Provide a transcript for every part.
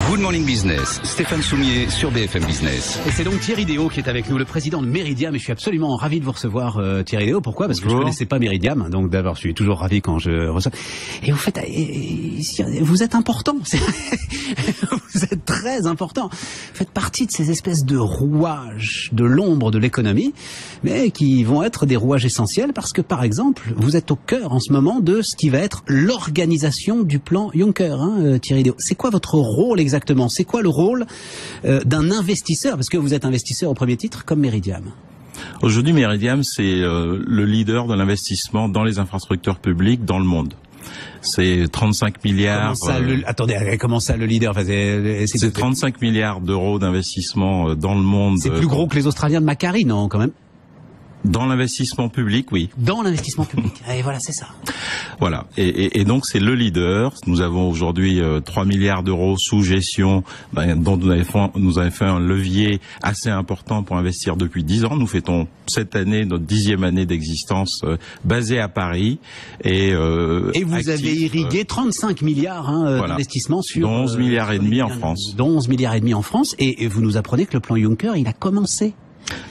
Good Morning Business, Stéphane Soumier sur BFM Business. Et c'est donc Thierry Déaut qui est avec nous, le président de Meridiam, et je suis absolument ravi de vous recevoir, Thierry Déaut. Pourquoi ? Parce que je ne connaissais pas Meridiam, donc d'abord je suis toujours ravi quand je reçois. Et vous faites, vous êtes important, vous êtes très important. Vous faites partie de ces espèces de rouages de l'ombre de l'économie, mais qui vont être des rouages essentiels parce que, par exemple, vous êtes au cœur en ce moment de ce qui va être l'organisation du plan Juncker, Thierry Déaut. C'est quoi votre rôle exactement ? C'est quoi le rôle d'un investisseur ? Parce que vous êtes investisseur au premier titre comme Meridiam. Aujourd'hui, Meridiam, c'est le leader de l'investissement dans les infrastructures publiques dans le monde. C'est 35 milliards... Comment ça, le leader ? C'est 35 milliards d'euros d'investissement dans le monde. C'est plus gros que les Australiens de Macquarie, non, quand même ? Dans l'investissement public, oui. Dans l'investissement public. Et voilà, c'est ça. Voilà. Et donc, c'est le leader. Nous avons aujourd'hui 3 milliards d'euros sous gestion, dont nous avons fait un levier assez important pour investir depuis 10 ans. Nous fêtons cette année notre 10e année d'existence basée à Paris. Et vous avez irrigué 35 milliards d'investissements sur... Dont 11 milliards et demi en France. Dont 11 milliards et demi en France. Et vous nous apprenez que le plan Juncker, il a commencé.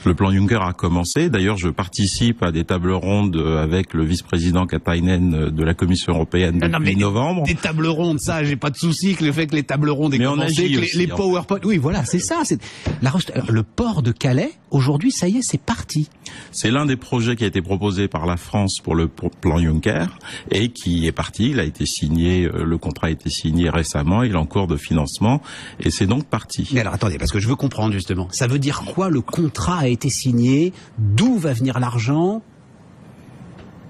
Le plan Juncker a commencé. D'ailleurs, je participe à des tables rondes avec le vice-président Katainen de la Commission européenne depuis novembre. Des tables rondes, ça, j'ai pas de souci que le fait que les tables rondes aient commencé, que les PowerPoint. Oui, voilà, c'est ça. Le port de Calais, aujourd'hui, ça y est, c'est parti. C'est l'un des projets qui a été proposé par la France pour le plan Juncker et qui est parti. Il a été signé, le contrat a été signé récemment. Il est en cours de financement et c'est donc parti. Mais alors attendez, parce que je veux comprendre justement. Ça veut dire quoi le contrat a été signé, d'où va venir l'argent,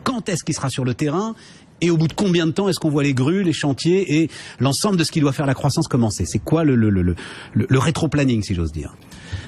quand est-ce qu'il sera sur le terrain et au bout de combien de temps est-ce qu'on voit les grues, les chantiers et l'ensemble de ce qui doit faire la croissance commencer ? C'est quoi le rétro-planning, si j'ose dire ?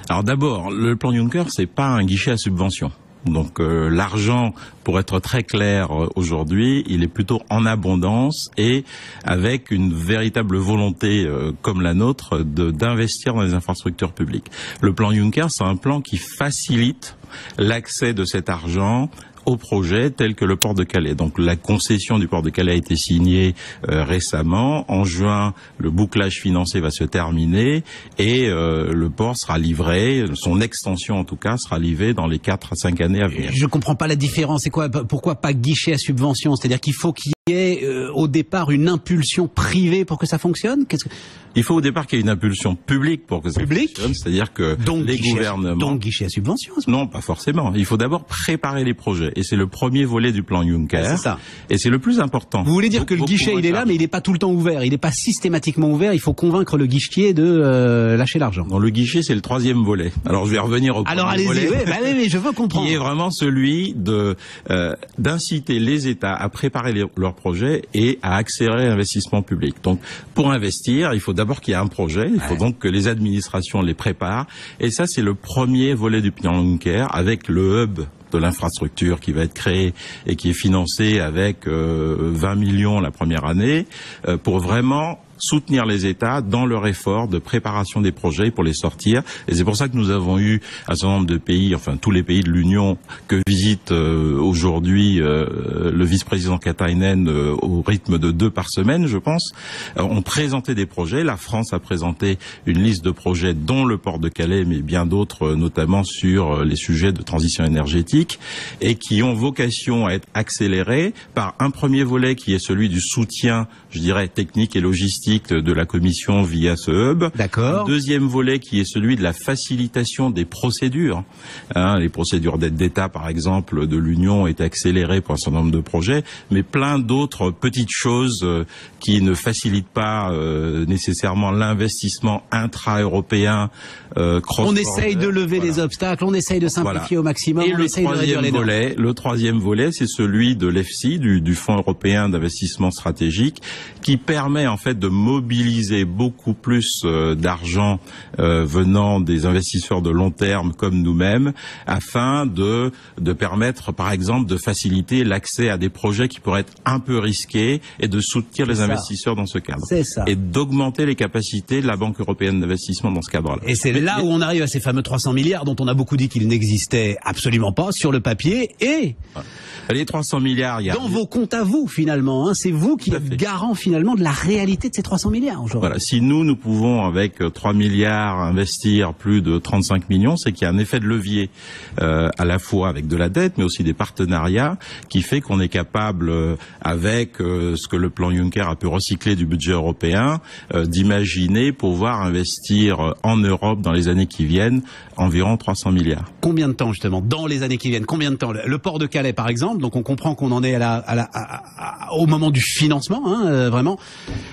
Alors d'abord, le plan Juncker, c'est pas un guichet à subvention. Donc l'argent, pour être très clair aujourd'hui, il est plutôt en abondance et avec une véritable volonté comme la nôtre d'investir dans les infrastructures publiques. Le plan Juncker, c'est un plan qui facilite l'accès de cet argent au projet tel que le port de Calais. Donc la concession du port de Calais a été signée récemment. En juin, le bouclage financier va se terminer et le port sera livré, son extension en tout cas, sera livrée dans les 4 à 5 années à venir. Je comprends pas la différence. C'est quoi ? Pourquoi pas guichet à subvention ? C'est-à-dire qu'il faut qu'il y ait au départ une impulsion privée pour que ça fonctionne ? Il faut au départ qu'il y ait une impulsion publique pour que ça fonctionne, c'est-à-dire que les gouvernements... Donc guichet à subvention ? Non, pas forcément. Il faut d'abord préparer les projets. Et c'est le premier volet du plan Juncker. C'est ça. Et c'est le plus important. Vous voulez dire que le guichet, il est là, mais il n'est pas tout le temps ouvert. Il n'est pas systématiquement ouvert. Il faut convaincre le guichetier de lâcher l'argent. Non, le guichet, c'est le 3e volet. Alors, je vais revenir au premier volet. Alors, allez-y, mais je veux comprendre. Qui est vraiment celui d'inciter les États à préparer leurs projets et à accélérer l'investissement public. Donc, pour investir, il faut d'abord qu'il y ait un projet. Il faut donc que les administrations les préparent. Et ça, c'est le premier volet du plan Juncker avec le hub de l'infrastructure qui va être créé et qui est financé avec 20 millions la première année pour vraiment soutenir les États dans leur effort de préparation des projets pour les sortir. Et c'est pour ça que nous avons eu un certain nombre de pays, enfin tous les pays de l'Union que visite aujourd'hui le vice-président Katainen au rythme de 2 par semaine, je pense, ont présenté des projets. La France a présenté une liste de projets dont le port de Calais, mais bien d'autres, notamment sur les sujets de transition énergétique, et qui ont vocation à être accélérés par un premier volet qui est celui du soutien, je dirais, technique et logistique de la Commission via ce hub. D'accord. Un deuxième volet qui est celui de la facilitation des procédures. Les procédures d'aide d'État, par exemple, de l'Union est accélérée pour un certain nombre de projets, mais plein d'autres petites choses qui ne facilitent pas nécessairement l'investissement intra-européen. On essaye de lever les obstacles, on essaye de simplifier au maximum, et on essaye de réduire les normes. Le troisième volet, c'est celui de l'EFSI, du Fonds européen d'investissement stratégique, qui permet en fait de mobiliser beaucoup plus d'argent venant des investisseurs de long terme comme nous-mêmes, afin de permettre, par exemple, de faciliter l'accès à des projets qui pourraient être un peu risqués et de soutenir les investisseurs dans ce cadre. C'est ça. Et d'augmenter les capacités de la Banque européenne d'investissement dans ce cadre-là. Et c'est Mais là où on arrive à ces fameux 300 milliards dont on a beaucoup dit qu'ils n'existaient absolument pas sur le papier et... Les 300 milliards, il y a... Dans vos comptes à vous, finalement, hein, c'est vous qui êtes garant, finalement, de la réalité de ces 300 milliards aujourd'hui. Voilà. Si nous pouvons, avec 3 milliards, investir plus de 35 millions, c'est qu'il y a un effet de levier, à la fois avec de la dette, mais aussi des partenariats, qui fait qu'on est capable, avec ce que le plan Juncker a pu recycler du budget européen, d'imaginer pouvoir investir en Europe dans les années qui viennent environ 300 milliards. Combien de temps, justement, dans les années qui viennent? Combien de temps? Le port de Calais, par exemple, donc on comprend qu'on en est au moment du financement, hein, vraiment.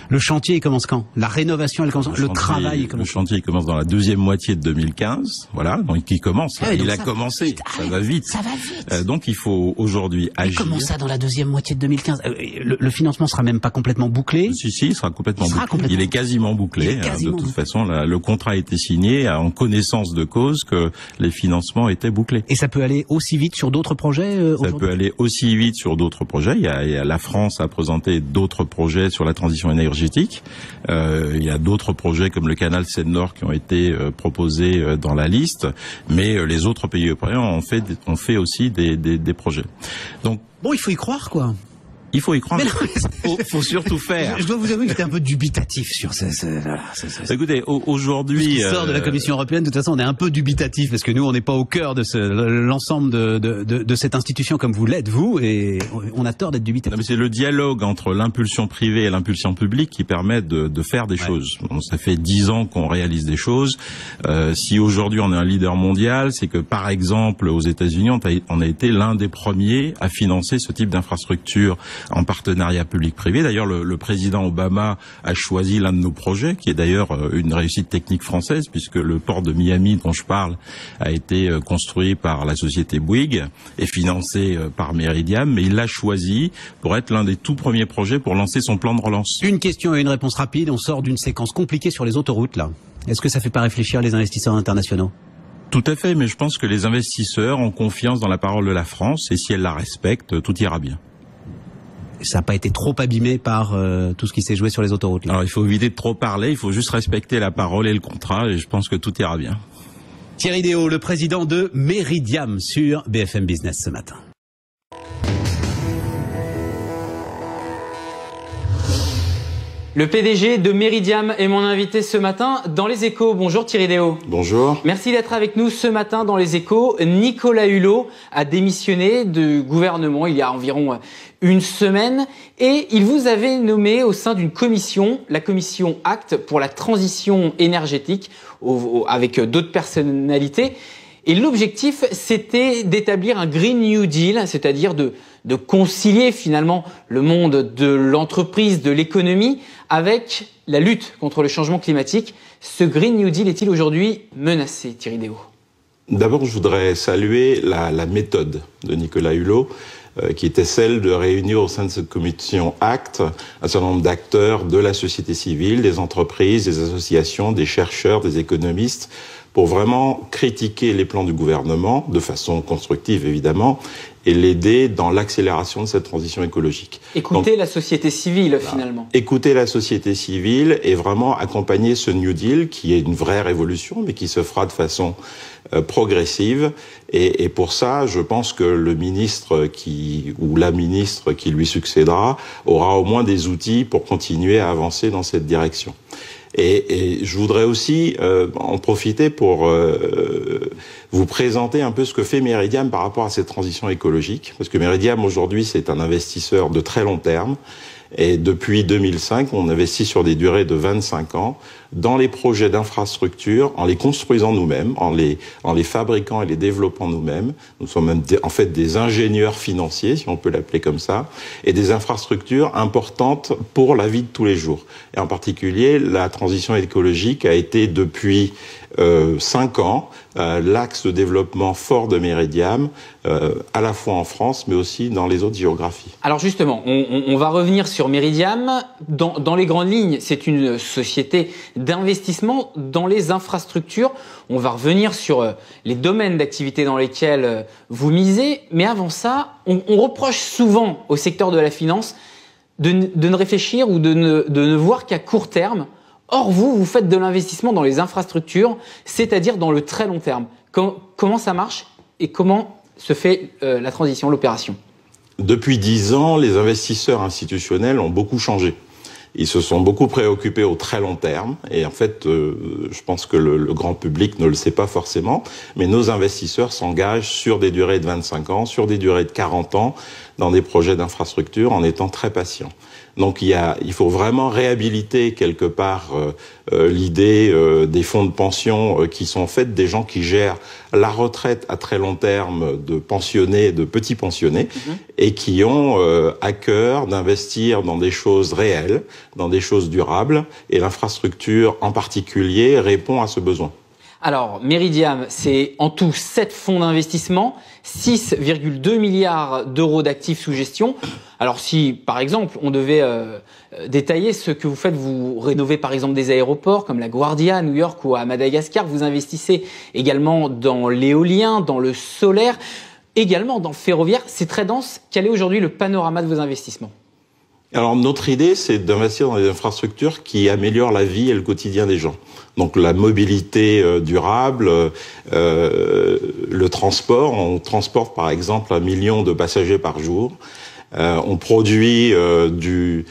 Le chantier, il commence quand? La rénovation, elle commence quand? Le travail, il commence quand? Le chantier, il commence dans la deuxième moitié de 2015. Voilà, donc il commence. Ah oui, il a commencé. Ça va vite. Ça va vite. Donc il faut aujourd'hui agir. Comment ça, dans la deuxième moitié de 2015? Le financement sera même pas complètement bouclé? Si, il sera complètement bouclé. Il est quasiment bouclé. De toute façon, le contrat a été signé en connaissance de cause que les financements étaient bouclés. Et ça peut aller aussi vite sur d'autres projets? Ça peut aller aussi vite sur d'autres projets. La France a présenté d'autres projets sur la transition énergétique. Il y a d'autres projets comme le canal Seine-Nord qui ont été proposés dans la liste, mais les autres pays européens ont fait aussi des projets. Donc bon, il faut y croire, quoi. Il faut y croire. Faut surtout faire. Je dois vous avouer que j'étais un peu dubitatif sur voilà. Écoutez, aujourd'hui, ce qui sort de la Commission européenne, de toute façon, on est un peu dubitatif parce que nous, on n'est pas au cœur de l'ensemble de cette institution comme vous l'êtes, vous, et on a tort d'être dubitatif. Non, mais c'est le dialogue entre l'impulsion privée et l'impulsion publique qui permet de faire des choses. Bon, ça fait 10 ans qu'on réalise des choses. Si aujourd'hui on est un leader mondial, c'est que par exemple aux États-Unis, on a été l'un des premiers à financer ce type d'infrastructure en partenariat public-privé. D'ailleurs, le président Obama a choisi l'un de nos projets, qui est d'ailleurs une réussite technique française, puisque le port de Miami dont je parle a été construit par la société Bouygues et financé par Meridiam, mais il l'a choisi pour être l'un des tout premiers projets pour lancer son plan de relance. Une question et une réponse rapide. On sort d'une séquence compliquée sur les autoroutes, là. Est-ce que ça fait pas réfléchir les investisseurs internationaux? Tout à fait, mais je pense que les investisseurs ont confiance dans la parole de la France et si elle la respecte, tout ira bien. Ça n'a pas été trop abîmé par tout ce qui s'est joué sur les autoroutes, là. Alors il faut éviter de trop parler, il faut juste respecter la parole et le contrat, et je pense que tout ira bien. Thierry Déaut, le président de Meridiam sur BFM Business ce matin. Le PDG de Meridiam est mon invité ce matin dans Les Échos. Bonjour Thierry Déaut. Bonjour. Merci d'être avec nous ce matin dans Les Échos. Nicolas Hulot a démissionné du gouvernement il y a environ une semaine et il vous avait nommé au sein d'une commission, la commission ACT pour la transition énergétique, avec d'autres personnalités. Et l'objectif, c'était d'établir un Green New Deal, c'est-à-dire de concilier finalement le monde de l'entreprise, de l'économie, avec la lutte contre le changement climatique. Ce Green New Deal est-il aujourd'hui menacé, Thierry Déaut? D'abord, je voudrais saluer la méthode de Nicolas Hulot, qui était celle de réunir au sein de cette commission ACT un certain nombre d'acteurs de la société civile, des entreprises, des associations, des chercheurs, des économistes, pour vraiment critiquer les plans du gouvernement, de façon constructive évidemment, et l'aider dans l'accélération de cette transition écologique. Écouter la société civile finalement. Écouter la société civile et vraiment accompagner ce New Deal qui est une vraie révolution, mais qui se fera de façon progressive. Et pour ça, je pense que le ministre ou la ministre qui lui succédera aura au moins des outils pour continuer à avancer dans cette direction. Et je voudrais aussi en profiter pour vous présenter un peu ce que fait Meridiam par rapport à cette transition écologique. Parce que Meridiam, aujourd'hui, c'est un investisseur de très long terme. Et depuis 2005, on investit sur des durées de 25 ans dans les projets d'infrastructure, en les construisant nous-mêmes, en les fabriquant et les développant nous-mêmes. Nous sommes même en fait des ingénieurs financiers, si on peut l'appeler comme ça, et des infrastructures importantes pour la vie de tous les jours. Et en particulier, la transition écologique a été depuis 5 ans l'axe de développement fort de Meridiam, à la fois en France, mais aussi dans les autres géographies. Alors justement, on va revenir sur Meridiam. Dans les grandes lignes, c'est une société d'investissement dans les infrastructures. On va revenir sur les domaines d'activité dans lesquels vous misez. Mais avant ça, on reproche souvent au secteur de la finance de ne réfléchir ou de ne voir qu'à court terme, Or, vous faites de l'investissement dans les infrastructures, c'est-à-dire dans le très long terme. Comment ça marche et comment se fait la transition, l'opération? Depuis 10 ans, les investisseurs institutionnels ont beaucoup changé. Ils se sont beaucoup préoccupés au très long terme et en fait, je pense que le grand public ne le sait pas forcément, mais nos investisseurs s'engagent sur des durées de 25 ans, sur des durées de 40 ans dans des projets d'infrastructure en étant très patients. Donc il faut vraiment réhabiliter quelque part l'idée des fonds de pension qui sont en fait des gens qui gèrent la retraite à très long terme de pensionnés, de petits pensionnés, et qui ont à cœur d'investir dans des choses réelles, dans des choses durables, et l'infrastructure en particulier répond à ce besoin. Alors, Meridiam, c'est en tout 7 fonds d'investissement, 6,2 milliards d'euros d'actifs sous gestion. Alors si, par exemple, on devait détailler ce que vous faites, vous rénovez par exemple des aéroports comme la Guardia à New York ou à Madagascar, vous investissez également dans l'éolien, dans le solaire, également dans le ferroviaire, c'est très dense. Quel est aujourd'hui le panorama de vos investissements ? Alors notre idée, c'est d'investir dans des infrastructures qui améliorent la vie et le quotidien des gens. Donc la mobilité durable, le transport. On transporte par exemple 1 million de passagers par jour. On produit du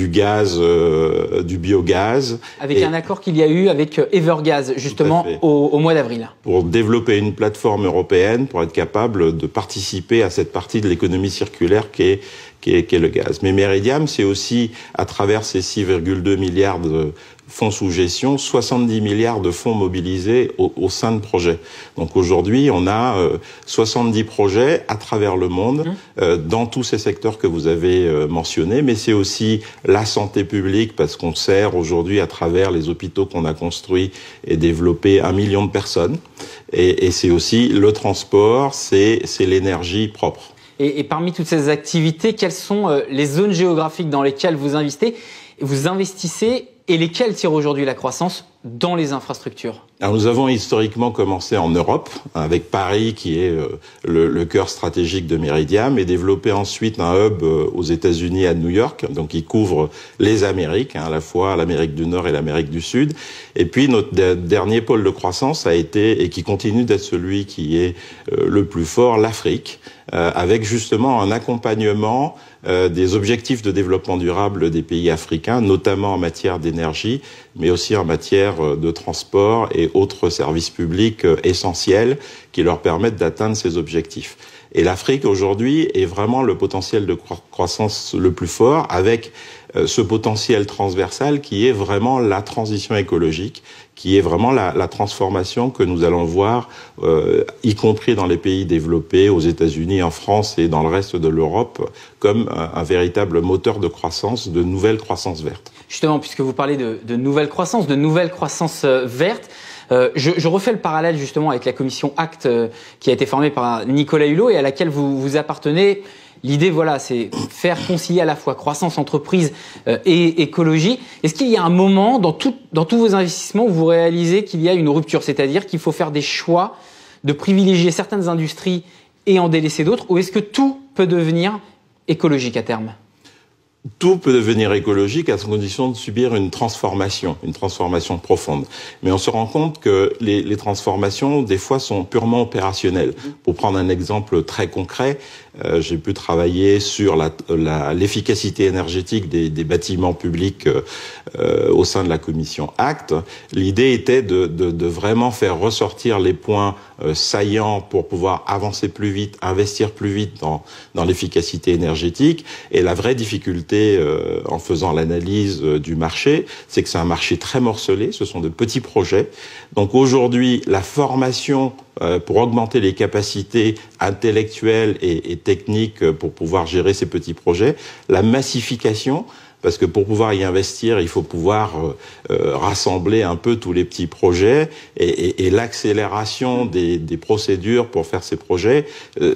gaz, du biogaz. Avec un accord qu'il y a eu avec Evergaz, justement, au mois d'avril. Pour développer une plateforme européenne pour être capable de participer à cette partie de l'économie circulaire qui est le gaz. Mais Meridiam, c'est aussi, à travers ces 6,2 milliards de fonds sous gestion, 70 milliards de fonds mobilisés au sein de projets. Donc aujourd'hui, on a 70 projets à travers le monde, dans tous ces secteurs que vous avez mentionnés, mais c'est aussi la santé publique, parce qu'on sert aujourd'hui à travers les hôpitaux qu'on a construits et développés 1 million de personnes. Et c'est aussi le transport, c'est l'énergie propre. Et parmi toutes ces activités, quelles sont les zones géographiques dans lesquelles vous investissez et lesquelles tirent aujourd'hui la croissance dans les infrastructures? Alors nous avons historiquement commencé en Europe, avec Paris qui est le cœur stratégique de Meridiam, et développé ensuite un hub aux États-Unis à New York, donc qui couvre les Amériques, à la fois l'Amérique du Nord et l'Amérique du Sud. Et puis notre dernier pôle de croissance a été, et qui continue d'être celui qui est le plus fort, l'Afrique, avec justement un accompagnement des objectifs de développement durable des pays africains, notamment en matière d'énergie, mais aussi en matière de transport et autres services publics essentiels qui leur permettent d'atteindre ces objectifs. Et l'Afrique aujourd'hui est vraiment le potentiel de croissance le plus fort, avec ce potentiel transversal qui est vraiment la transition écologique, qui est vraiment la transformation que nous allons voir, y compris dans les pays développés, aux États-Unis, en France et dans le reste de l'Europe, comme un véritable moteur de croissance, de nouvelle croissance verte. Justement, puisque vous parlez de nouvelle croissance verte, je refais le parallèle justement avec la commission ACT qui a été formée par Nicolas Hulot et à laquelle vous appartenez. L'idée, voilà, c'est faire concilier à la fois croissance, entreprise et écologie. Est-ce qu'il y a un moment dans tous vos investissements où vous réalisez qu'il y a une rupture, c'est-à-dire qu'il faut faire des choix de privilégier certaines industries et en délaisser d'autres, ou est-ce que tout peut devenir écologique à terme ? Tout peut devenir écologique à condition de subir une transformation profonde. Mais on se rend compte que les transformations, des fois, sont purement opérationnelles. Pour prendre un exemple très concret, j'ai pu travailler sur l'efficacité énergétique des bâtiments publics au sein de la commission ACT. L'idée était de vraiment faire ressortir les points saillants pour pouvoir avancer plus vite, investir plus vite dans l'efficacité énergétique. Et la vraie difficulté en faisant l'analyse du marché, c'est que c'est un marché très morcelé, ce sont de petits projets. Donc aujourd'hui, la formation pour augmenter les capacités intellectuelles et techniques pour pouvoir gérer ces petits projets, la massification, parce que pour pouvoir y investir, il faut pouvoir rassembler un peu tous les petits projets et l'accélération des procédures pour faire ces projets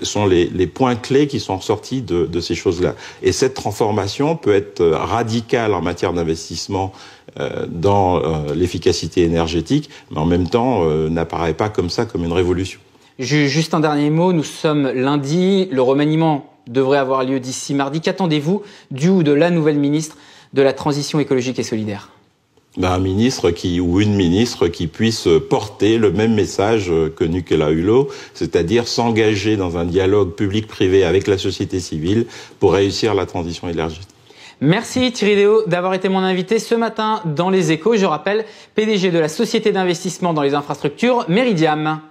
sont les points clés qui sont ressortis de ces choses-là. Et cette transformation peut être radicale en matière d'investissement dans l'efficacité énergétique, mais en même temps n'apparaît pas comme ça, comme une révolution. Juste un dernier mot, nous sommes lundi, le remaniement devrait avoir lieu d'ici mardi. Qu'attendez-vous du ou de la nouvelle ministre de la Transition écologique et solidaire ? un ministre ou une ministre qui puisse porter le même message que Nicolas Hulot, c'est-à-dire s'engager dans un dialogue public-privé avec la société civile pour réussir la transition énergétique. Merci Thierry Déaut d'avoir été mon invité ce matin dans Les Échos. Je rappelle, PDG de la société d'investissement dans les infrastructures Meridiam.